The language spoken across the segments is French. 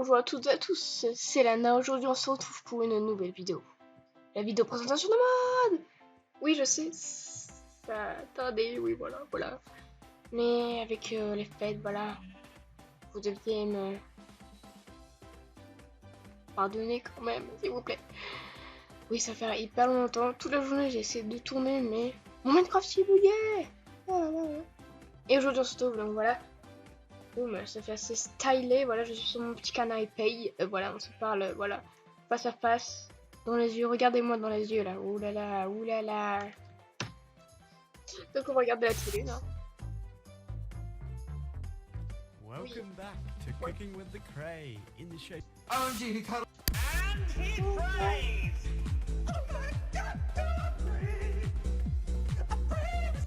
Bonjour à toutes et à tous, c'est Lana. Aujourd'hui on se retrouve pour une nouvelle vidéo. La vidéo présentation de mode. Oui je sais, ça a tardé, oui voilà. Mais avec les fêtes, voilà, vous deviez me pardonner quand même, s'il vous plaît. Oui, ça fait hyper longtemps, toute la journée j'ai essayé de tourner mais mon Minecraft il buguait. Et aujourd'hui on se retrouve, donc voilà. Boum, ça fait assez stylé, voilà, je suis sur mon petit canapé paye, voilà, on se parle, voilà, face à face, dans les yeux, regardez-moi dans les yeux, là, oulala, oulala. Donc on va regarder la télé, là. Welcome back to Cooking with the Cray in the show. OMG, he cut. And he prays!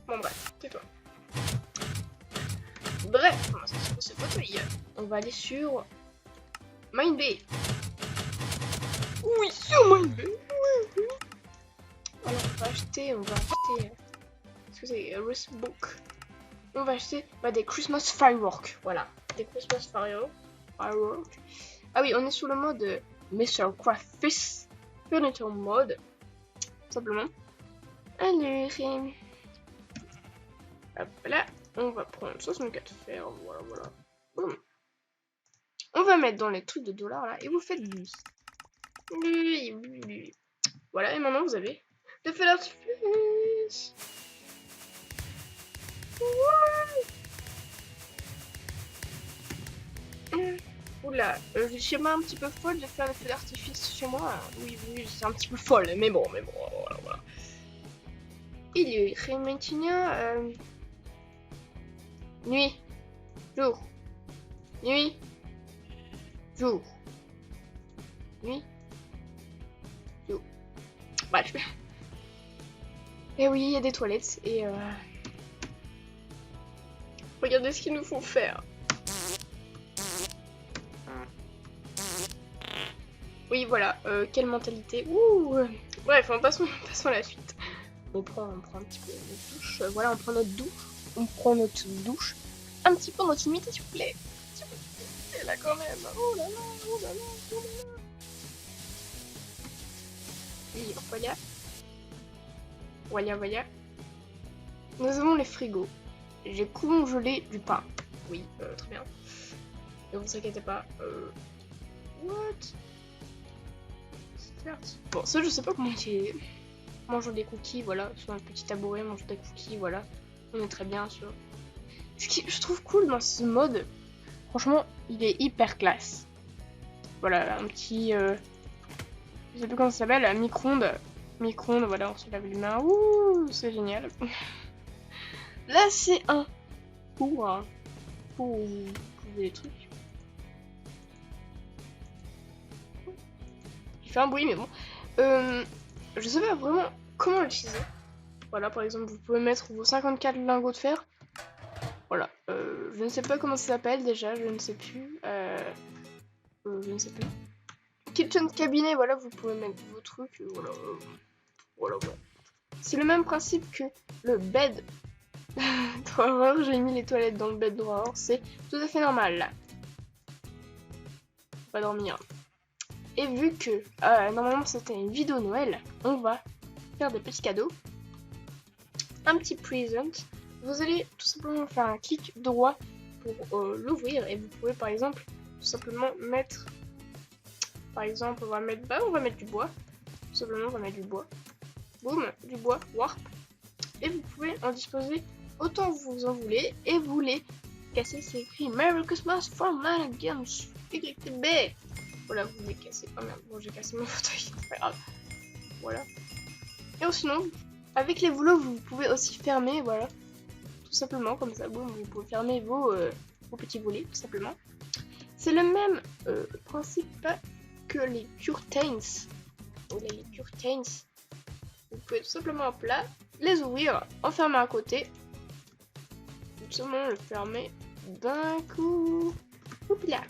Bon bref, tais-toi. Bref, on va sortir de ce fauteuil. On va aller sur Minebay. Oui, sur Minebay. Oui. Alors on va acheter, est-ce que c'est Racebook? On va acheter des Christmas Fireworks. Voilà, des Christmas Fireworks. Ah oui, on est sur le mode Mr. Craftfish Furniture Mode. Tout simplement. Allez, hop là. On va prendre 64 fer, voilà. Boum. On va mettre dans les trucs de dollars là, et vous faites lui. Voilà, et maintenant vous avez le feu d'artifice. Oula, je suis un petit peu folle de faire le feu d'artifice chez moi. Oui, c'est un petit peu folle, mais bon, voilà. Il est maintenant nuit, jour, nuit, jour, nuit, jour. Bref. Et oui, il y a des toilettes et regardez ce qu'ils nous font faire. Oui, voilà, quelle mentalité. Ouh. Bref, passons à la suite. On prend un petit peu notre douche. Voilà, on prend notre douche. Un petit peu dans notre intimité, s'il vous plaît. Et là quand même. Oh là là. Et voilà. Nous avons les frigos. J'ai congelé du pain. Oui, très bien. Ne vous inquiétez pas. What? Bon, ça je sais pas comment utiliser. Mangeons des cookies, voilà, sur un petit tabouret, mangeons des cookies, voilà. On est très bien sûr. Ce que je trouve cool dans ce mode, franchement, il est hyper classe. Voilà, un petit, je sais plus comment ça s'appelle, un micro-ondes, voilà, on se lave les mains, ouh, c'est génial. Là, c'est un pour des trucs. Il fait un bruit, mais bon. Je sais pas vraiment comment l'utiliser. Voilà, par exemple, vous pouvez mettre vos 54 lingots de fer. Voilà, je ne sais pas comment ça s'appelle déjà, je ne sais plus. Kitchen cabinet, voilà, vous pouvez mettre vos trucs, voilà. C'est le même principe que le bed drawer. J'ai mis les toilettes dans le bed drawer, c'est tout à fait normal là. On va dormir. Et vu que normalement c'était une vidéo Noël, on va faire des petits cadeaux. Un petit present. Vous allez tout simplement faire un clic droit pour l'ouvrir et vous pouvez par exemple tout simplement mettre, par exemple on va mettre du bois. Tout simplement on va mettre du bois. Boum, du bois, warp. Et vous pouvez en disposer autant vous en voulez et vous les casser. C'est écrit Merry Christmas from Lana Games YTB. Voilà, vous les cassez. Oh merde, bon j'ai cassé mon fauteuil, c'est pas grave. Voilà. Et sinon, avec les boulots, vous pouvez aussi fermer, voilà. Tout simplement, comme ça, boum, vous pouvez fermer vos petits volets, tout simplement. C'est le même principe que les curtains. Voilà, les curtains. Vous pouvez tout simplement hop là, les ouvrir, enfermer à côté. Tout simplement le fermer d'un coup. Hop là.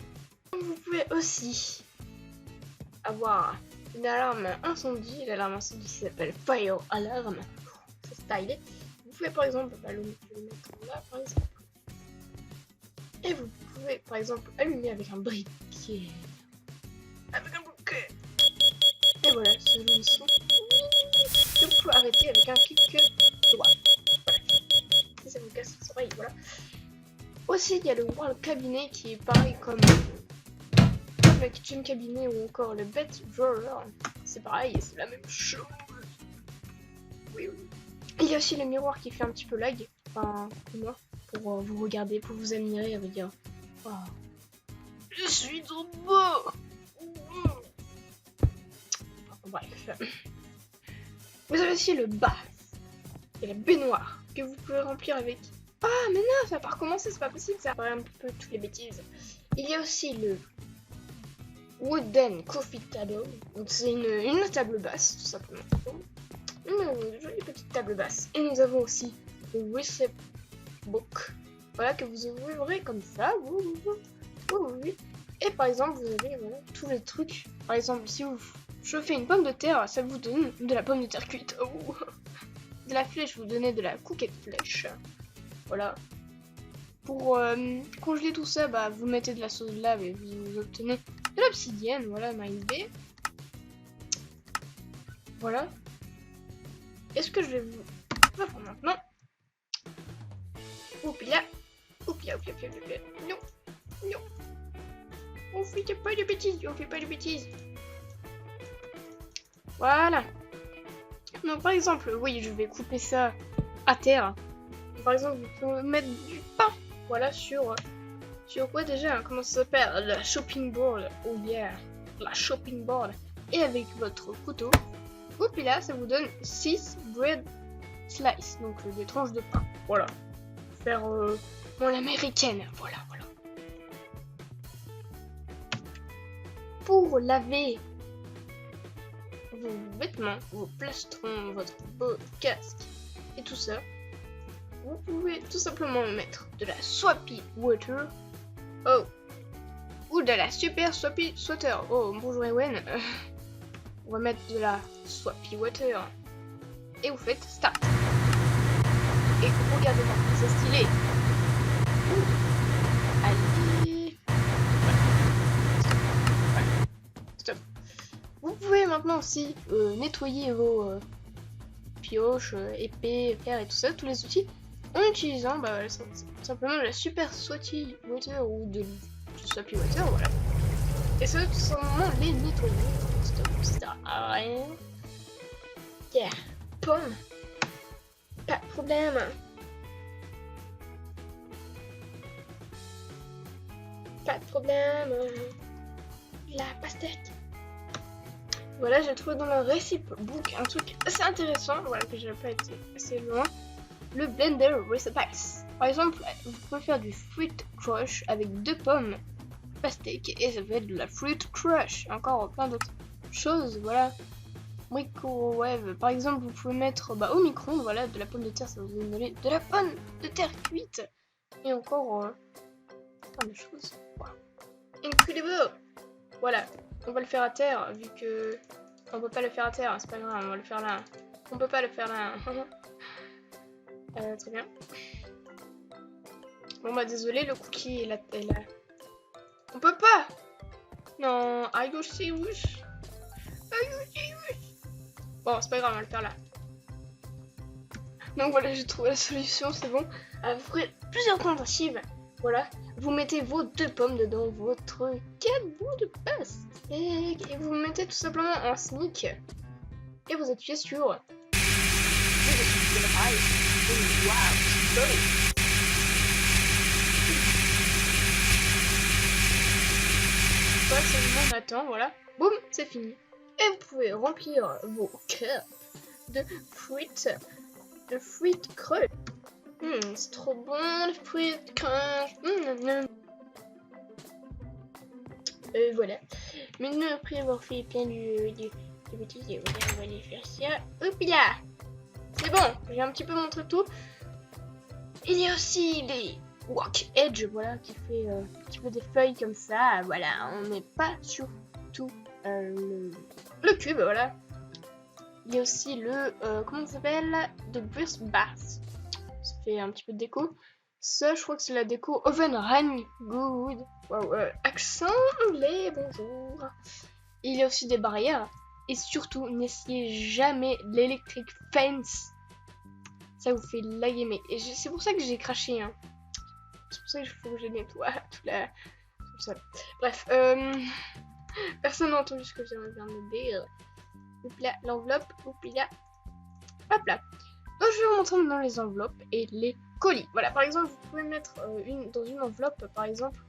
Vous pouvez aussi avoir une alarme incendie. L'alarme incendie s'appelle Fire Alarm. C'est stylé. Vous pouvez par exemple le mettre là par exemple. Et vous pouvez par exemple allumer avec un briquet. avec un bouquet. Et voilà, c'est le son que vous pouvez arrêter avec un clic droit. Voilà. Et ça vous casse les oreilles, voilà. Aussi, il y a le World Cabinet qui est pareil comme le Kitchen Cabinet ou encore le Bed Drawer. C'est pareil, c'est la même chose. Oui, oui. Il y a aussi le miroir qui fait un petit peu lag, enfin, pour moi, pour vous regarder, pour vous admirer et vous dire oh, je suis trop beau. Bref. Vous avez aussi le bath et la baignoire que vous pouvez remplir avec. Ah, mais non, ça va pas recommencer, c'est pas possible, ça paraît un peu toutes les bêtises. Il y a aussi le Wooden Coffee Table, donc c'est une table basse, tout simplement. Une jolie petite table basse. Et nous avons aussi le Recipe Book, voilà, que vous ouvrirez comme ça. Oui. Et par exemple, vous avez voilà, tous les trucs. Par exemple, si vous chauffez une pomme de terre, ça vous donne de la pomme de terre cuite. Oh. De la flèche, vous donnez de la cookie flèche. Voilà. Pour congeler tout ça, bah, vous mettez de la sauce de lave et vous obtenez de l'obsidienne. Voilà, MySB. Voilà. Est-ce que je vais vous faire maintenant? Oupia. Non. On fait pas de bêtises. Voilà. Donc par exemple, oui, je vais couper ça à terre. Par exemple, vous pouvez mettre du pain. Voilà, sur quoi déjà? Comment ça s'appelle? La chopping board. Oh yeah. La chopping board. Et avec votre couteau. Et puis là, ça vous donne 6 bread slices. Donc des tranches de pain. Voilà. Faire l'américaine. Voilà. Pour laver vos vêtements, vos plastrons, votre beau casque et tout ça, vous pouvez tout simplement mettre de la Swappy Water. Oh. Ou de la Super Swappy Sweater. Oh, bonjour Ewen. On va mettre de la Swappy Water. Et vous faites Start. Et regardez-moi, c'est stylé. Allez. Stop. Vous pouvez maintenant aussi nettoyer vos pioches, épées, fer et tout ça, tous les outils, en utilisant simplement de la Super Swappy Water ou de Swappy Water, voilà. Et ça, tout simplement les nettoyer. Stop, start. Yeah, pomme. Pas de problème. La pastèque. Voilà, j'ai trouvé dans le Recipe Book un truc assez intéressant, voilà, que j'ai pas été assez loin. Le Blender Recipes. Par exemple, vous pouvez faire du Fruit Crush avec 2 pommes, pastèque, et ça fait de la Fruit Crush. Encore plein d'autres choses, voilà. Microwave, par exemple, vous pouvez mettre au micro-ondes, voilà, de la pomme de terre, ça va vous donner de la pomme de terre cuite. Et encore plein de choses. Wow. Incredible. Voilà, on va le faire à terre, vu que on peut pas le faire à terre, c'est pas grave, on va le faire là. On peut pas le faire là. Très bien. Bon bah désolé, le cookie est là. On peut pas. Non, are you serious? Bon, c'est pas grave, on va le faire là. Donc voilà, j'ai trouvé la solution, c'est bon. Vous ferez plusieurs tentatives. Voilà, vous mettez vos 2 pommes dedans, votre 4 bouts de pastèque, et vous mettez tout simplement en sneak. Et vous appuyez sur. Waouh, c'est beau. Voilà, c'est le moment d'attendre, voilà. Boum, c'est fini. Et vous pouvez remplir vos cups de fruits creux. C'est trop bon, le fruit crunch. Voilà. Maintenant, après avoir fait plein de bêtises, on va aller faire ça. Hop là. C'est bon, j'ai un petit peu montré tout. Il y a aussi les Walk Edge, voilà, qui fait un petit peu des feuilles comme ça. Voilà, on met pas sur tout le cube, voilà. Il y a aussi le, comment ça s'appelle? The Bruce Bath. Ça fait un petit peu de déco. Ça, je crois que c'est la déco Oven Rain Good. Wow, accent anglais, bonjour. Il y a aussi des barrières. Et surtout, n'essayez jamais l'electric fence. Ça vous fait laguer. Mais c'est pour ça que j'ai craché. Hein. C'est pour ça qu'il faut que je nettoie tout ça. Bref, personne n'a entendu ce que je viens de dire. Oups là, l'enveloppe. Oups là. Hop là. Donc je vais vous montrer maintenant les enveloppes et les colis. Voilà, par exemple, vous pouvez mettre dans une enveloppe, par exemple,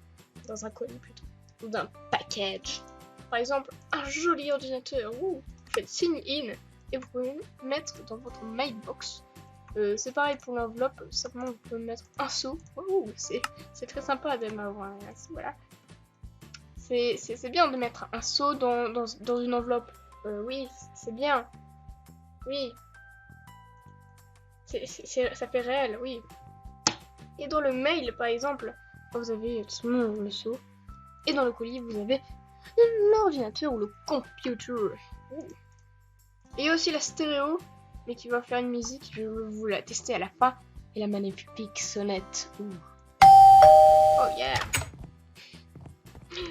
dans un colis plutôt, ou d'un package. Par exemple, un joli ordinateur. Vous faites sign in et vous pouvez mettre dans votre mailbox. C'est pareil pour l'enveloppe, simplement vous pouvez mettre un seau. C'est très sympa de m'avoir un seau, voilà. C'est bien de mettre un seau dans une enveloppe. Oui, c'est bien. Oui, ça fait réel, oui. Et dans le mail, par exemple, vous avez tout simplement le seau. Et dans le colis, vous avez l'ordinateur ou le computer. Et aussi la stéréo, mais qui va faire une musique. Je vais vous la tester à la fin. Et la magnifique sonnette. Oh yeah!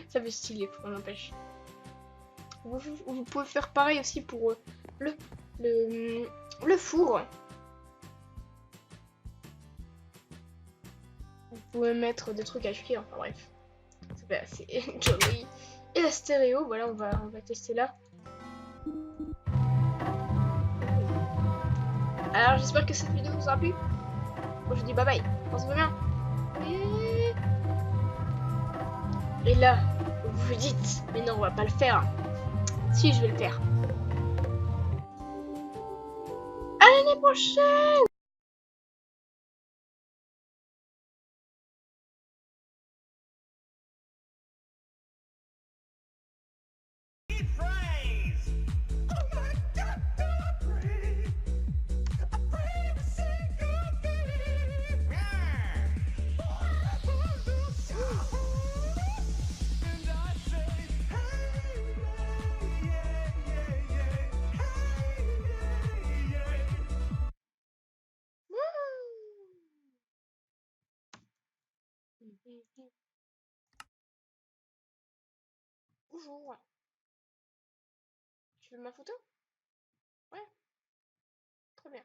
Ça fait stylé, on n'empêche. Vous pouvez faire pareil aussi pour le four. Vous pouvez mettre des trucs à cuire, enfin bref. C'est assez joli. Et la stéréo, voilà, on va tester là. Alors j'espère que cette vidéo vous aura plu. Moi je dis bye bye, on se voit bien. Et là, vous vous dites, mais non on va pas le faire. Si, je vais le faire. À l'année prochaine! Bonjour. Tu veux ma photo? Ouais. Très bien.